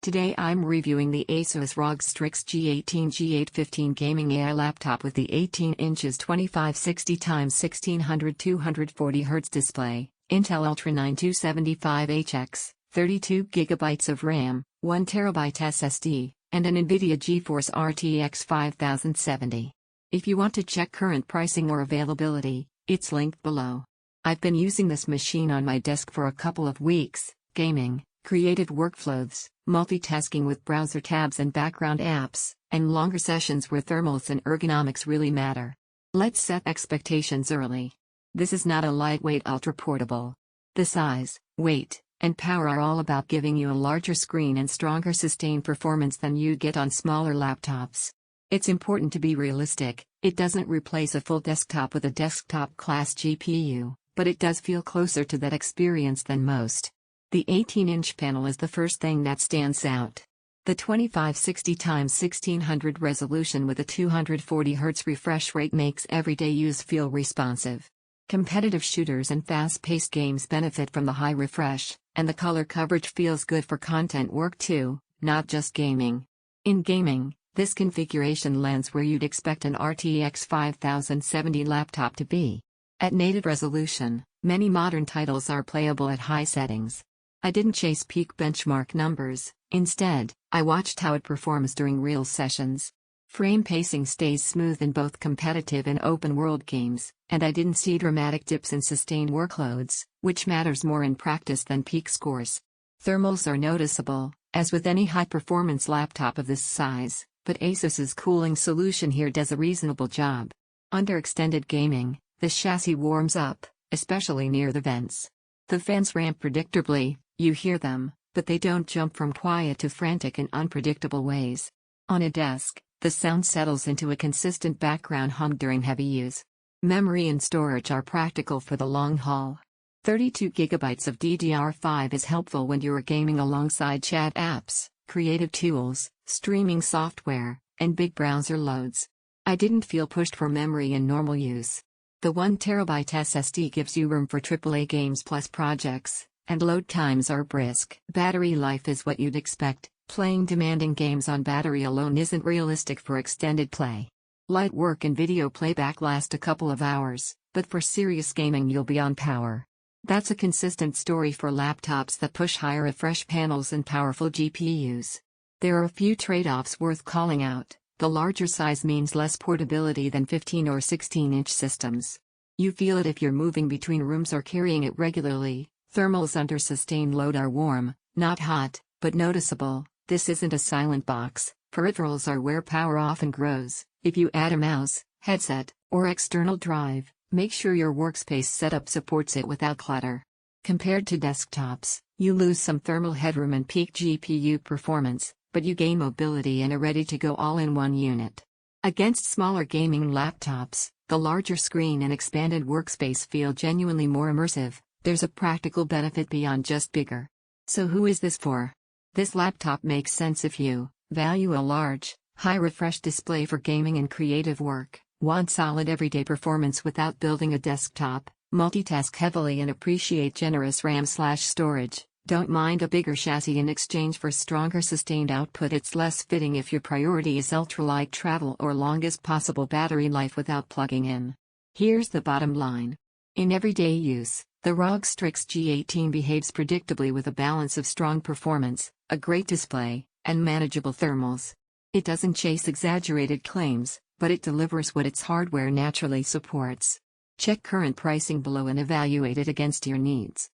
Today I'm reviewing the ASUS ROG Strix G18 G815 gaming AI laptop with the 18 inches 2560x1600 240Hz display, Intel Ultra 9275HX, 32GB of RAM, 1TB SSD, and an NVIDIA GeForce RTX 5070. If you want to check current pricing or availability, it's linked below. I've been using this machine on my desk for a couple of weeks, gaming, creative workflows, multitasking with browser tabs and background apps, and longer sessions where thermals and ergonomics really matter. Let's set expectations early. This is not a lightweight ultra-portable. The size, weight, and power are all about giving you a larger screen and stronger sustained performance than you get on smaller laptops. It's important to be realistic. It doesn't replace a full desktop with a desktop-class GPU, but it does feel closer to that experience than most. The 18-inch panel is the first thing that stands out. The 2560x1600 resolution with a 240Hz refresh rate makes everyday use feel responsive. Competitive shooters and fast-paced games benefit from the high refresh, and the color coverage feels good for content work too, not just gaming. In gaming, this configuration lands where you'd expect an RTX 5070 laptop to be. At native resolution, many modern titles are playable at high settings. I didn't chase peak benchmark numbers, instead, I watched how it performs during real sessions. Frame pacing stays smooth in both competitive and open-world games, and I didn't see dramatic dips in sustained workloads, which matters more in practice than peak scores. Thermals are noticeable, as with any high-performance laptop of this size, but ASUS's cooling solution here does a reasonable job. Under extended gaming, the chassis warms up, especially near the vents. The fans ramp predictably. You hear them, but they don't jump from quiet to frantic in unpredictable ways. On a desk, the sound settles into a consistent background hum during heavy use. Memory and storage are practical for the long haul. 32GB of DDR5 is helpful when you're gaming alongside chat apps, creative tools, streaming software, and big browser loads. I didn't feel pushed for memory in normal use. The 1TB SSD gives you room for AAA games plus projects, and load times are brisk. Battery life is what you'd expect. Playing demanding games on battery alone isn't realistic for extended play. Light work and video playback last a couple of hours, but for serious gaming you'll be on power. That's a consistent story for laptops that push higher refresh panels and powerful GPUs. There are a few trade-offs worth calling out. The larger size means less portability than 15 or 16-inch systems. You feel it if you're moving between rooms or carrying it regularly. Thermals under sustained load are warm, not hot, but noticeable. This isn't a silent box. Peripherals are where power often grows. If you add a mouse, headset, or external drive, make sure your workspace setup supports it without clutter. Compared to desktops, you lose some thermal headroom and peak GPU performance, but you gain mobility and a ready-to-go all-in-one unit. Against smaller gaming laptops, the larger screen and expanded workspace feel genuinely more immersive. There's a practical benefit beyond just bigger. So who is this for? This laptop makes sense if you value a large, high-refresh display for gaming and creative work, want solid everyday performance without building a desktop, multitask heavily and appreciate generous RAM/storage, don't mind a bigger chassis in exchange for stronger sustained output. It's less fitting if your priority is ultralight travel or longest possible battery life without plugging in. Here's the bottom line. In everyday use, the ROG Strix G18 behaves predictably with a balance of strong performance, a great display, and manageable thermals. It doesn't chase exaggerated claims, but it delivers what its hardware naturally supports. Check current pricing below and evaluate it against your needs.